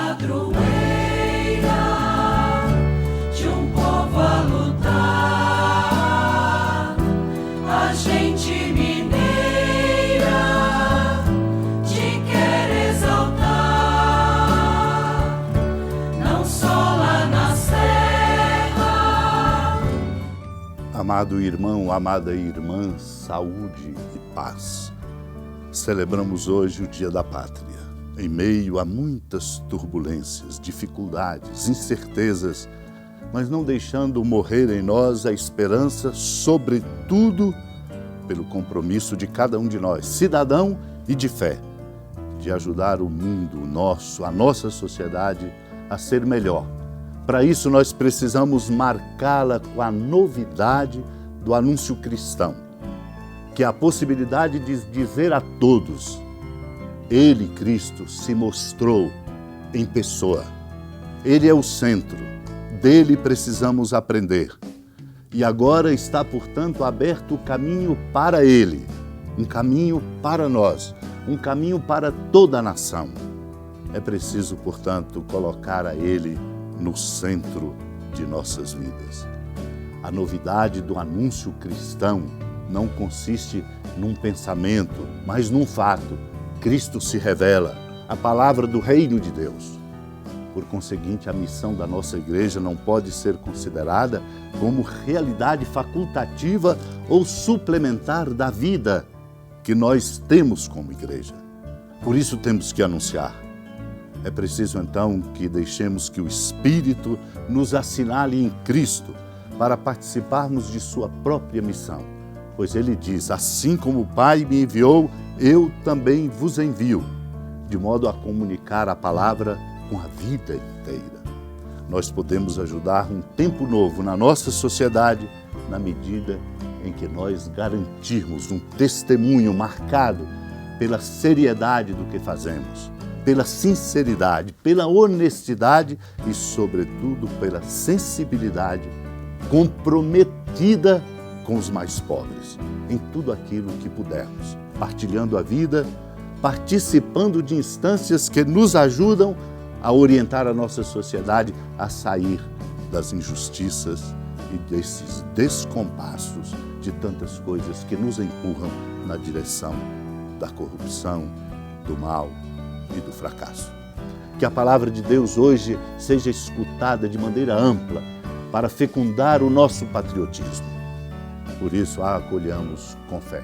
padroeira de um povo a lutar, a gente mineira te quer exaltar, não só lá na serra. Amado irmão, amada irmã, saúde e paz. Celebramos hoje o Dia da Pátria. Em meio a muitas turbulências, dificuldades, incertezas, mas não deixando morrer em nós a esperança, sobretudo pelo compromisso de cada um de nós, cidadão e de fé, de ajudar o mundo nosso, a nossa sociedade a ser melhor. Para isso nós precisamos marcá-la com a novidade do anúncio cristão, que é a possibilidade de dizer a todos: Ele, Cristo, se mostrou em pessoa. Ele é o centro, dele precisamos aprender. E agora está, portanto, aberto o caminho para Ele, um caminho para nós, um caminho para toda a nação. É preciso, portanto, colocar a Ele no centro de nossas vidas. A novidade do anúncio cristão não consiste num pensamento, mas num fato. Cristo se revela, a palavra do reino de Deus. Por conseguinte, a missão da nossa igreja não pode ser considerada como realidade facultativa ou suplementar da vida que nós temos como igreja. Por isso temos que anunciar. É preciso então que deixemos que o Espírito nos assinale em Cristo para participarmos de sua própria missão. Pois ele diz: assim como o Pai me enviou, eu também vos envio, de modo a comunicar a palavra com a vida inteira. Nós podemos ajudar um tempo novo na nossa sociedade na medida em que nós garantirmos um testemunho marcado pela seriedade do que fazemos, pela sinceridade, pela honestidade e, sobretudo, pela sensibilidade comprometida com os mais pobres, em tudo aquilo que pudermos, partilhando a vida, participando de instâncias que nos ajudam a orientar a nossa sociedade a sair das injustiças e desses descompassos de tantas coisas que nos empurram na direção da corrupção, do mal e do fracasso. Que a palavra de Deus hoje seja escutada de maneira ampla para fecundar o nosso patriotismo. Por isso a acolhamos com fé.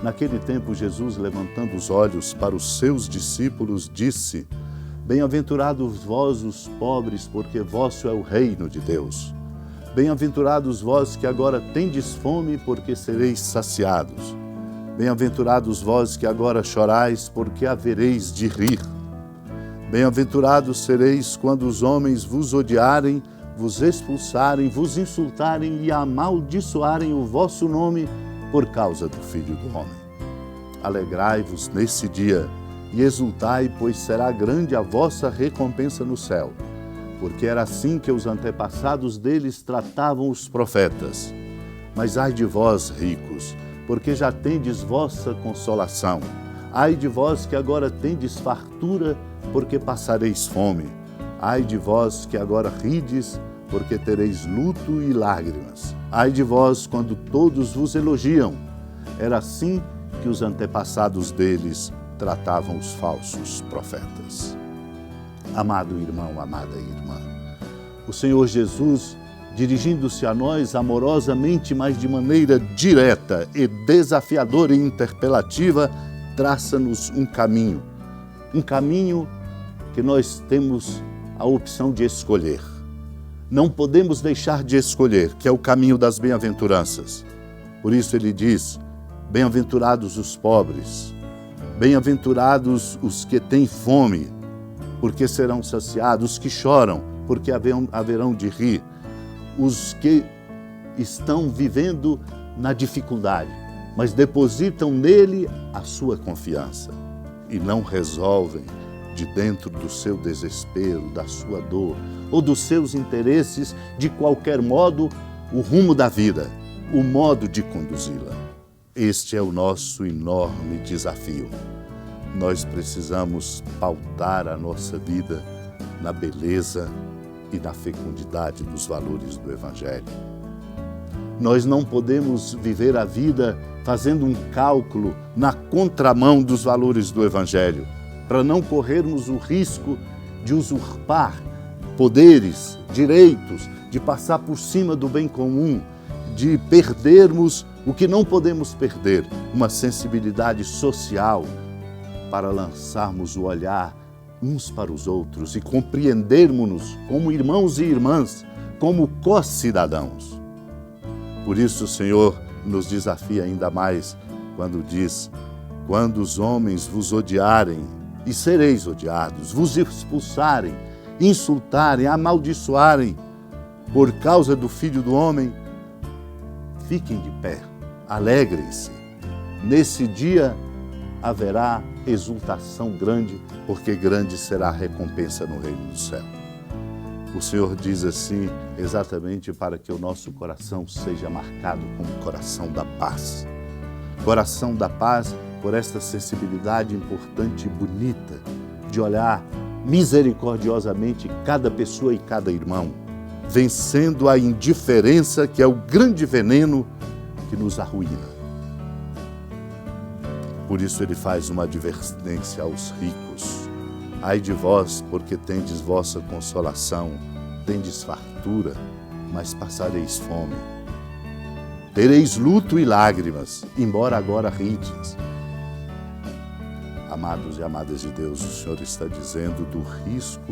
Naquele tempo, Jesus, levantando os olhos para os seus discípulos, disse: Bem-aventurados vós os pobres, porque vosso é o reino de Deus. Bem-aventurados vós que agora tendes fome, porque sereis saciados. Bem-aventurados vós que agora chorais, porque havereis de rir. Bem-aventurados sereis quando os homens vos odiarem, vos expulsarem, vos insultarem e amaldiçoarem o vosso nome por causa do Filho do Homem. Alegrai-vos nesse dia e exultai, pois será grande a vossa recompensa no céu, porque era assim que os antepassados deles tratavam os profetas. Mas ai de vós, ricos, porque já tendes vossa consolação. Ai de vós que agora tendes fartura, porque passareis fome. Ai de vós que agora rides, porque tereis luto e lágrimas. Ai de vós quando todos vos elogiam. Era assim que os antepassados deles tratavam os falsos profetas. Amado irmão, amada irmã, o Senhor Jesus, dirigindo-se a nós amorosamente, mas de maneira direta e desafiadora e interpelativa, traça-nos um caminho que nós temos a opção de escolher. Não podemos deixar de escolher, que é o caminho das bem-aventuranças. Por isso ele diz: bem-aventurados os pobres, bem-aventurados os que têm fome, porque serão saciados, os que choram, porque haverão de rir, os que estão vivendo na dificuldade, mas depositam nele a sua confiança e não resolvem de dentro do seu desespero, da sua dor ou dos seus interesses, de qualquer modo, o rumo da vida, o modo de conduzi-la. Este é o nosso enorme desafio. Nós precisamos pautar a nossa vida na beleza e na fecundidade dos valores do Evangelho. Nós não podemos viver a vida fazendo um cálculo na contramão dos valores do Evangelho, para não corrermos o risco de usurpar poderes, direitos, de passar por cima do bem comum, de perdermos o que não podemos perder, uma sensibilidade social, para lançarmos o olhar uns para os outros e compreendermos-nos como irmãos e irmãs, como co-cidadãos. Por isso o Senhor nos desafia ainda mais quando diz: quando os homens vos odiarem, e sereis odiados, vos expulsarem, insultarem, amaldiçoarem por causa do Filho do Homem, fiquem de pé, alegrem-se. Nesse dia haverá exultação grande, porque grande será a recompensa no reino do céu. O Senhor diz assim exatamente para que o nosso coração seja marcado como coração da paz. Coração da paz por esta sensibilidade importante e bonita de olhar misericordiosamente cada pessoa e cada irmão, vencendo a indiferença, que é o grande veneno que nos arruína. Por isso ele faz uma advertência aos ricos. Ai de vós, porque tendes vossa consolação, tendes fartura, mas passareis fome. Tereis luto e lágrimas, embora agora rides. Amados e amadas de Deus, o Senhor está dizendo do risco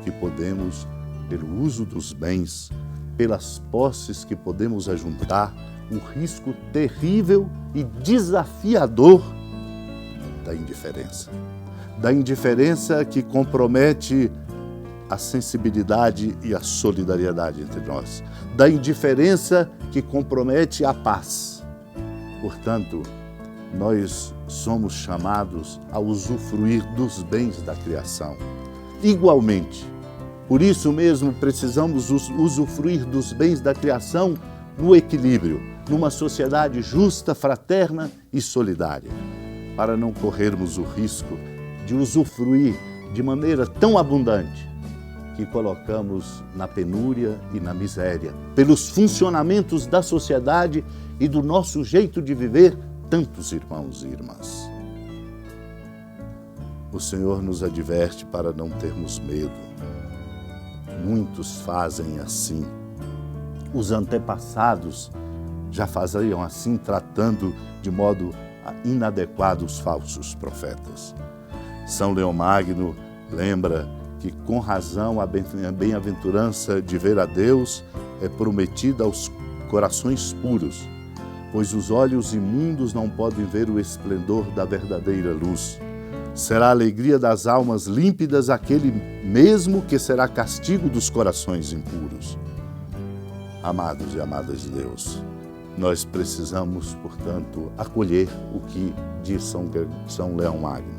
que podemos, pelo uso dos bens, pelas posses que podemos ajuntar, um risco terrível e desafiador da indiferença que compromete a sensibilidade e a solidariedade entre nós, da indiferença que compromete a paz. Portanto, nós somos chamados a usufruir dos bens da criação. Igualmente, por isso mesmo precisamos usufruir dos bens da criação no equilíbrio, numa sociedade justa, fraterna e solidária, para não corrermos o risco de usufruir de maneira tão abundante que colocamos na penúria e na miséria, pelos funcionamentos da sociedade e do nosso jeito de viver, tantos irmãos e irmãs. O Senhor nos adverte para não termos medo. Muitos fazem assim. Os antepassados já faziam assim, tratando de modo inadequado os falsos profetas. São Leão Magno lembra que com razão a bem-aventurança de ver a Deus é prometida aos corações puros, pois os olhos imundos não podem ver o esplendor da verdadeira luz. Será a alegria das almas límpidas aquele mesmo que será castigo dos corações impuros. Amados e amadas de Deus, nós precisamos, portanto, acolher o que diz São Leão Magno.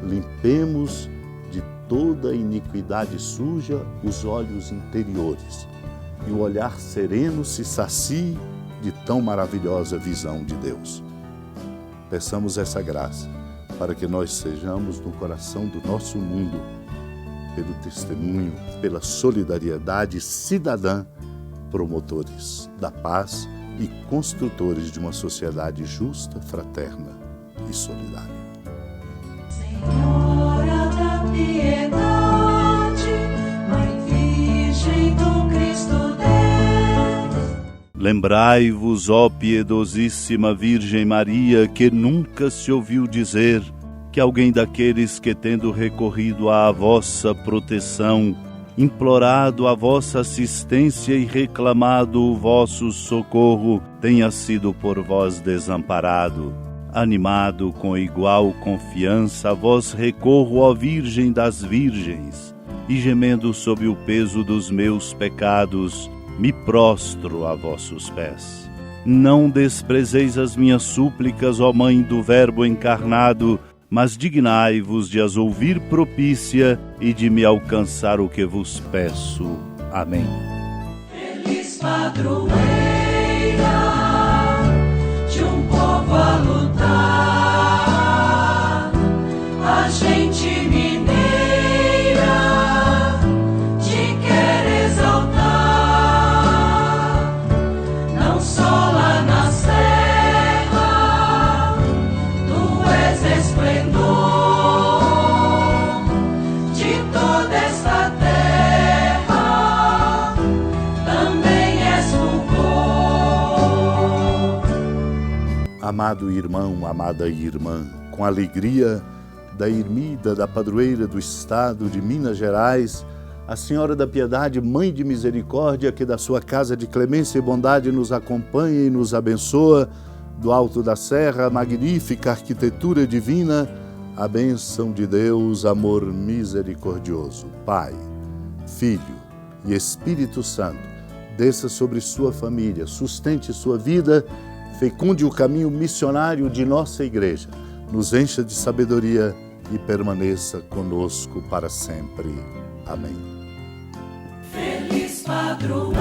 Limpemos de toda iniquidade suja os olhos interiores, e o olhar sereno se sacie de tão maravilhosa visão de Deus. Peçamos essa graça para que nós sejamos no coração do nosso mundo, pelo testemunho, pela solidariedade cidadã, promotores da paz e construtores de uma sociedade justa, fraterna e solidária. Senhora da piedade, Mãe Virgem do Cristo Deus. Lembrai-vos, ó piedosíssima Virgem Maria, que nunca se ouviu dizer que alguém daqueles que, tendo recorrido à vossa proteção, implorado a vossa assistência e reclamado o vosso socorro, tenha sido por vós desamparado. Animado com igual confiança, a vós recorro, ó Virgem das Virgens, e gemendo sob o peso dos meus pecados, me prostro a vossos pés. Não desprezeis as minhas súplicas, ó Mãe do Verbo encarnado, mas dignai-vos de as ouvir propícia e de me alcançar o que vos peço. Amém. Feliz padroeira de um povo a lutar, a gente mineira Amado irmão, amada irmã, com a alegria da ermida, da padroeira do estado de Minas Gerais, a Senhora da Piedade, Mãe de Misericórdia, que da sua casa de clemência e bondade nos acompanha e nos abençoa, do alto da serra, a magnífica arquitetura divina, a bênção de Deus, amor misericordioso, Pai, Filho e Espírito Santo, desça sobre sua família, sustente sua vida, fecunde o caminho missionário de nossa igreja, nos encha de sabedoria e permaneça conosco para sempre. Amém. Feliz padroeira.